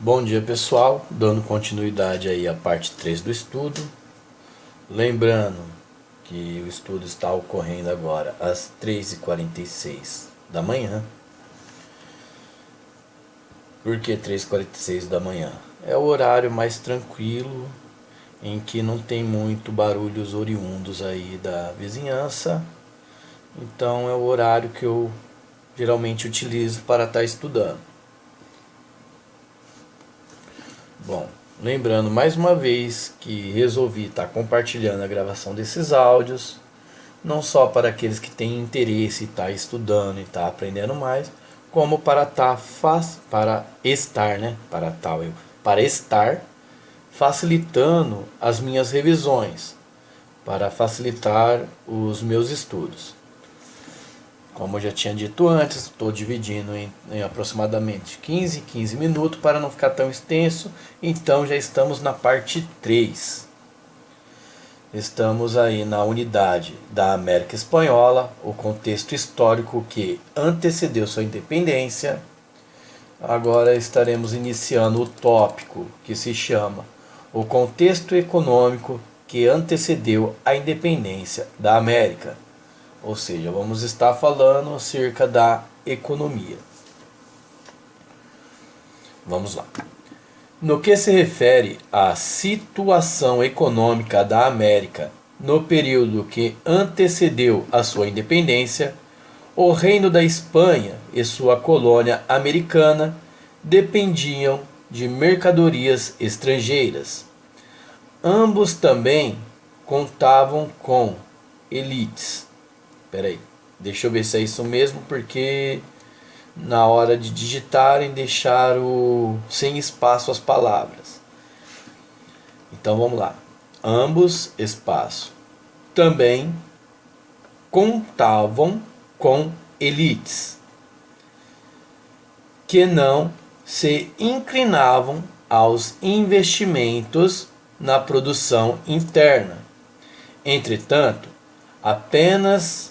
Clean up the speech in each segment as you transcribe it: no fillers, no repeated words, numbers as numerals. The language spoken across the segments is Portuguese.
Bom dia, pessoal, dando continuidade aí à parte 3 do estudo. Lembrando que o estudo está ocorrendo agora às 3h46 da manhã. Por que 3h46 da manhã? É o horário mais tranquilo, em que não tem muito barulhos oriundos aí da vizinhança. Então é o horário que eu geralmente utilizo para estar estudando. Bom, lembrando mais uma vez que resolvi estar compartilhando a gravação desses áudios, não só para aqueles que têm interesse em estar estudando e estar aprendendo mais, como para estar facilitando as minhas revisões, para facilitar os meus estudos. Como eu já tinha dito antes, estou dividindo em aproximadamente 15 minutos para não ficar tão extenso. Então já estamos na parte 3. Estamos aí na unidade da América Espanhola, o contexto histórico que antecedeu sua independência. Agora estaremos iniciando o tópico que se chama o contexto econômico que antecedeu a independência da América. Ou seja, vamos estar falando acerca da economia. Vamos lá. No que se refere à situação econômica da América no período que antecedeu a sua independência, o Reino da Espanha e sua colônia americana dependiam de mercadorias estrangeiras. Ambos também contavam com elites. Peraí, deixa eu ver se é isso mesmo, porque na hora de digitarem deixaram sem espaço as palavras. Então vamos lá. Ambos, espaço, também contavam com elites que não se inclinavam aos investimentos na produção interna. Entretanto, apenas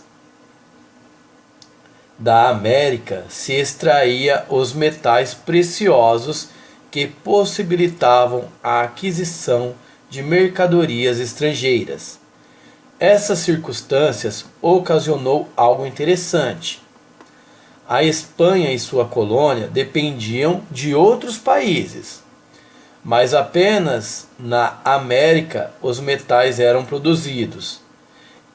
da América se extraía os metais preciosos que possibilitavam a aquisição de mercadorias estrangeiras. Essas circunstâncias ocasionou algo interessante. A Espanha e sua colônia dependiam de outros países, mas apenas na América os metais eram produzidos.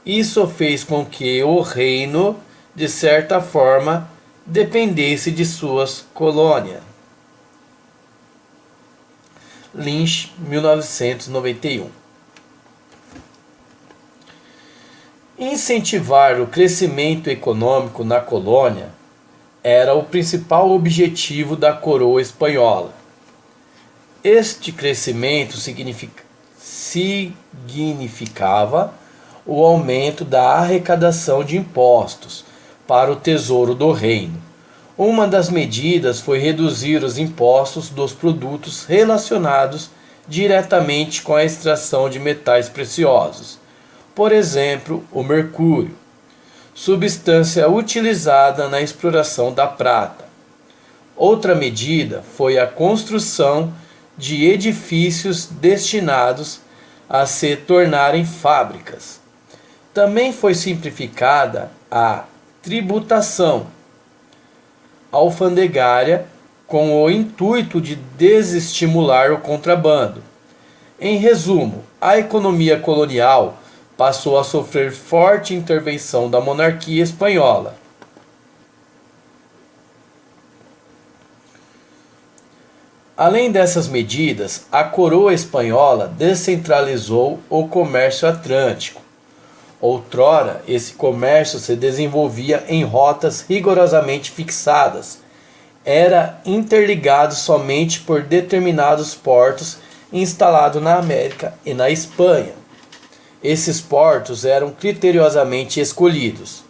Isso fez com que o reino, de certa forma, dependesse de suas colônias. Lynch, 1991. Incentivar o crescimento econômico na colônia era o principal objetivo da coroa espanhola. Este crescimento significava o aumento da arrecadação de impostos para o tesouro do reino. Uma das medidas foi reduzir os impostos dos produtos relacionados diretamente com a extração de metais preciosos, por exemplo, o mercúrio, substância utilizada na exploração da prata. Outra medida foi a construção de edifícios destinados a se tornarem fábricas. Também foi simplificada a tributação alfandegária com o intuito de desestimular o contrabando. Em resumo, a economia colonial passou a sofrer forte intervenção da monarquia espanhola. Além dessas medidas, a coroa espanhola descentralizou o comércio atlântico. Outrora, esse comércio se desenvolvia em rotas rigorosamente fixadas. Era interligado somente por determinados portos instalados na América e na Espanha. Esses portos eram criteriosamente escolhidos.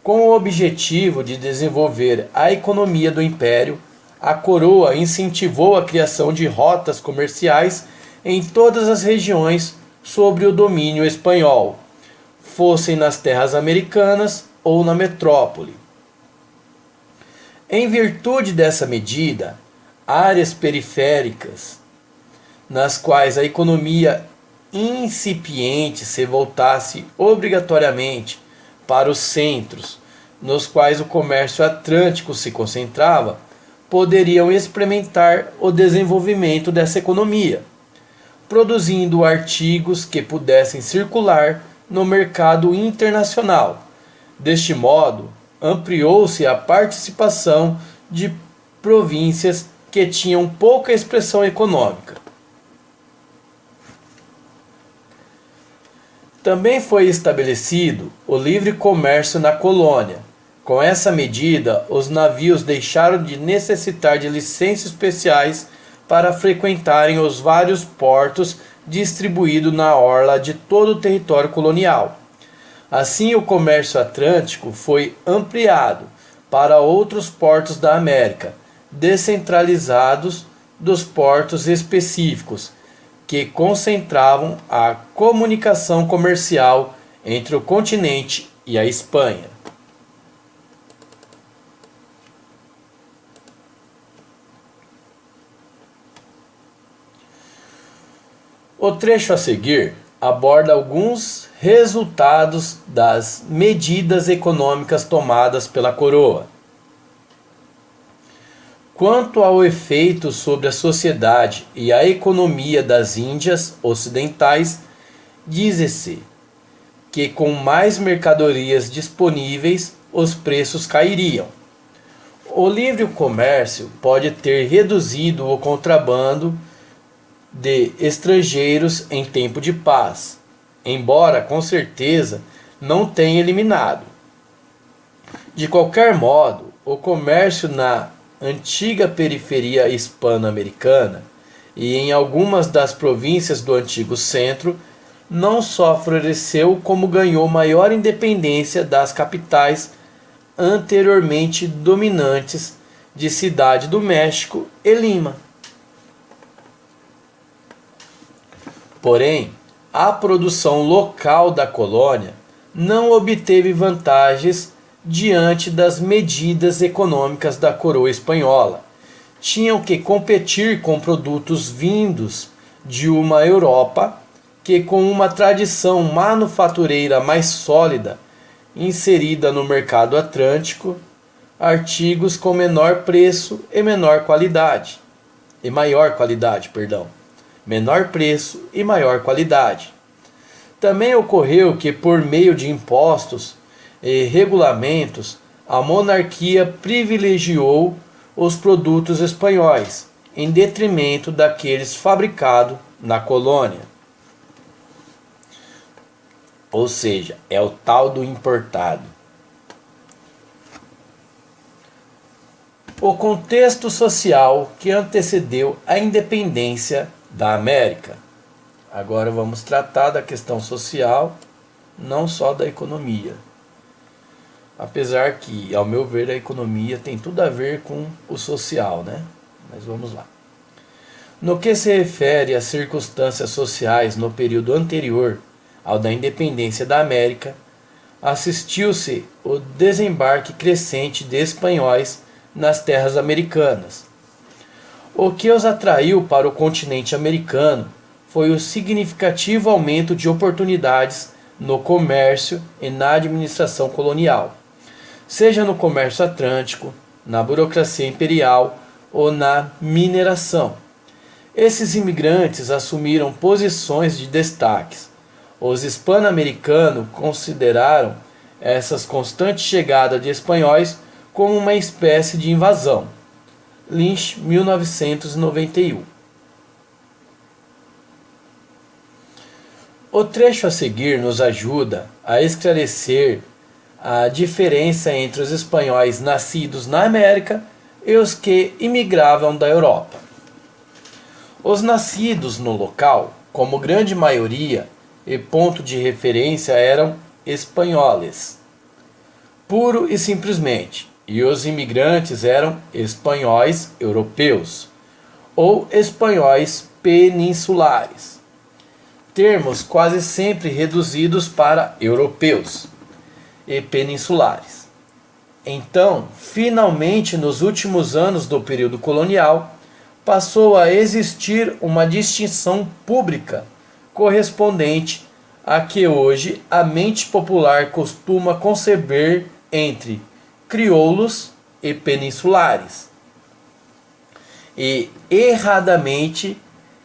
Com o objetivo de desenvolver a economia do império, a coroa incentivou a criação de rotas comerciais em todas as regiões sob o domínio espanhol, fossem nas terras americanas ou na metrópole. Em virtude dessa medida, áreas periféricas, nas quais a economia incipiente se voltasse obrigatoriamente para os centros, nos quais o comércio atlântico se concentrava, poderiam experimentar o desenvolvimento dessa economia, produzindo artigos que pudessem circular no mercado internacional. Deste modo, ampliou-se a participação de províncias que tinham pouca expressão econômica. Também foi estabelecido o livre comércio na colônia. Com essa medida, os navios deixaram de necessitar de licenças especiais para frequentarem os vários portos distribuídos na orla de todo o território colonial. Assim, o comércio atlântico foi ampliado para outros portos da América, descentralizados dos portos específicos, que concentravam a comunicação comercial entre o continente e a Espanha. O trecho a seguir aborda alguns resultados das medidas econômicas tomadas pela coroa. Quanto ao efeito sobre a sociedade e a economia das Índias Ocidentais, diz-se que com mais mercadorias disponíveis, os preços cairiam. O livre comércio pode ter reduzido o contrabando de estrangeiros em tempo de paz, embora com certeza não tenha eliminado. De qualquer modo, o comércio na antiga periferia hispano-americana e em algumas das províncias do antigo centro não só floresceu, como ganhou maior independência das capitais anteriormente dominantes de Cidade do México e Lima. Porém, a produção local da colônia não obteve vantagens diante das medidas econômicas da coroa espanhola. Tinham que competir com produtos vindos de uma Europa que, com uma tradição manufatureira mais sólida, inserida no mercado atlântico, artigos com menor preço e menor qualidade, menor preço e maior qualidade. Também ocorreu que, por meio de impostos e regulamentos, a monarquia privilegiou os produtos espanhóis, em detrimento daqueles fabricados na colônia. Ou seja, é o tal do importado. O contexto social que antecedeu a independência da América. Agora vamos tratar da questão social, não só da economia. Apesar que, ao meu ver, a economia tem tudo a ver com o social, né? Mas vamos lá. No que se refere às circunstâncias sociais no período anterior ao da independência da América, assistiu-se o desembarque crescente de espanhóis nas terras americanas. O que os atraiu para o continente americano foi o significativo aumento de oportunidades no comércio e na administração colonial, seja no comércio atlântico, na burocracia imperial ou na mineração. Esses imigrantes assumiram posições de destaques. Os hispano-americanos consideraram essas constantes chegadas de espanhóis como uma espécie de invasão. Lynch, 1991. O trecho a seguir nos ajuda a esclarecer a diferença entre os espanhóis nascidos na América e os que imigravam da Europa. Os nascidos no local, como grande maioria e ponto de referência, eram espanhóis, puro e simplesmente, e os imigrantes eram espanhóis europeus ou espanhóis peninsulares, termos quase sempre reduzidos para europeus e peninsulares. Então, finalmente, nos últimos anos do período colonial, passou a existir uma distinção pública correspondente a que hoje a mente popular costuma conceber entre crioulos e peninsulares, e erradamente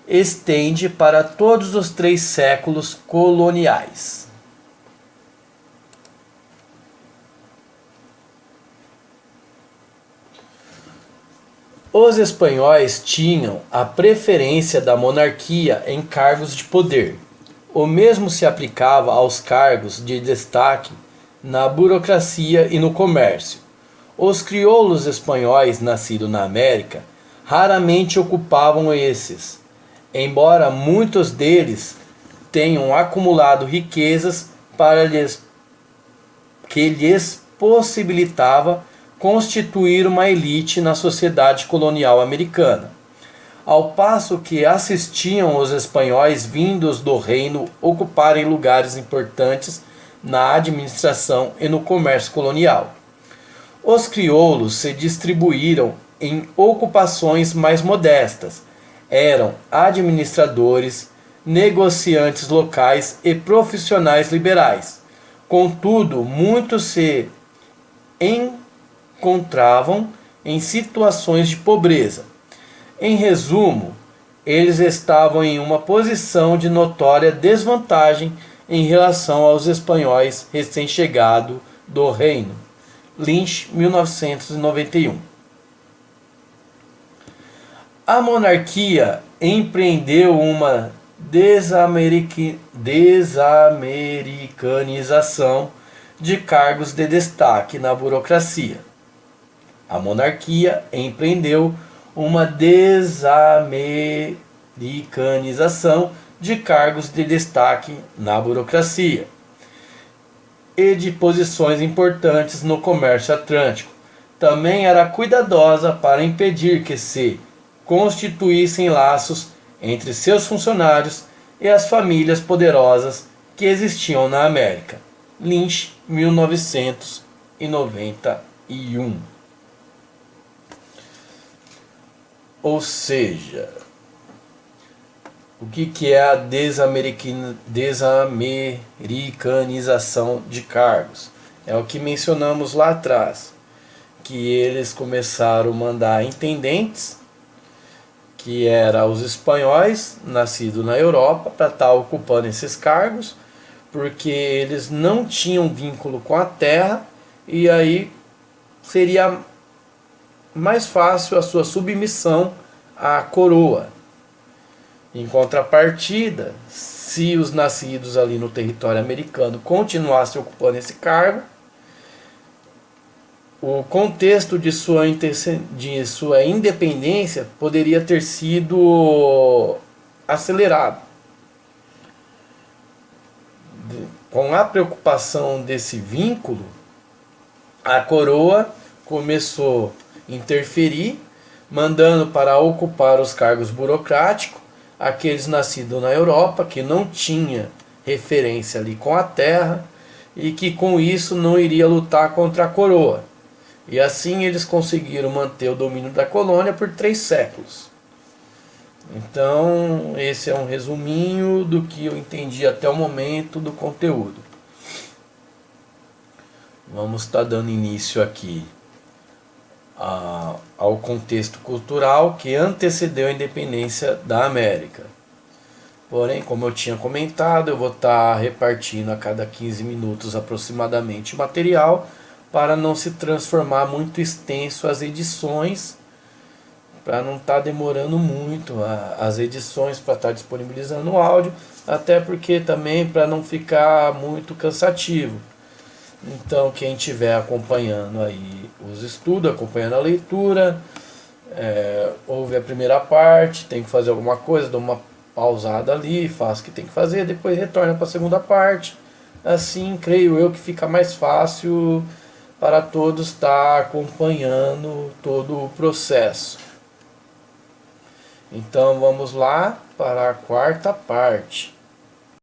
estende para todos os 3 séculos coloniais. Os espanhóis tinham a preferência da monarquia em cargos de poder. O mesmo se aplicava aos cargos de destaque na burocracia e no comércio. Os crioulos espanhóis nascidos na América raramente ocupavam esses, embora muitos deles tenham acumulado riquezas que lhes possibilitava constituir uma elite na sociedade colonial americana, ao passo que assistiam os espanhóis vindos do reino ocuparem lugares importantes na administração e no comércio colonial. Os crioulos se distribuíram em ocupações mais modestas. Eram administradores, negociantes locais e profissionais liberais. Contudo, muitos se encontravam em situações de pobreza. Em resumo, eles estavam em uma posição de notória desvantagem em relação aos espanhóis recém-chegados do reino. Lynch, 1991. A monarquia empreendeu uma desamericanização de cargos de destaque na burocracia. A monarquia empreendeu uma desamericanização de cargos de destaque na burocracia e de posições importantes no comércio atlântico. Também era cuidadosa para impedir que se constituíssem laços entre seus funcionários e as famílias poderosas que existiam na América. Lynch, 1991. Ou seja, o que é a desamericanização de cargos? É o que mencionamos lá atrás, que eles começaram a mandar intendentes, que eram os espanhóis, nascidos na Europa, para estar ocupando esses cargos, porque eles não tinham vínculo com a terra, e aí seria mais fácil a sua submissão à coroa. Em contrapartida, se os nascidos ali no território americano continuassem ocupando esse cargo, o contexto de sua independência poderia ter sido acelerado. Com a preocupação desse vínculo, a coroa começou a interferir, mandando para ocupar os cargos burocráticos aqueles nascidos na Europa, que não tinha referência ali com a terra e que com isso não iria lutar contra a coroa. E assim eles conseguiram manter o domínio da colônia por 3 séculos. Então, esse é um resuminho do que eu entendi até o momento do conteúdo. Vamos estar dando início aqui ao contexto cultural que antecedeu a independência da América. Porém, como eu tinha comentado, eu vou estar repartindo a cada 15 minutos aproximadamente o material para não se transformar muito extenso as edições, para não estar demorando muito as edições para estar disponibilizando o áudio, até porque também para não ficar muito cansativo. Então, quem estiver acompanhando aí os estudos, acompanhando a leitura, ouve a primeira parte, tem que fazer alguma coisa, dá uma pausada ali, faz o que tem que fazer, depois retorna para a segunda parte. Assim, creio eu que fica mais fácil para todos estar acompanhando todo o processo. Então, vamos lá para a 4ª parte.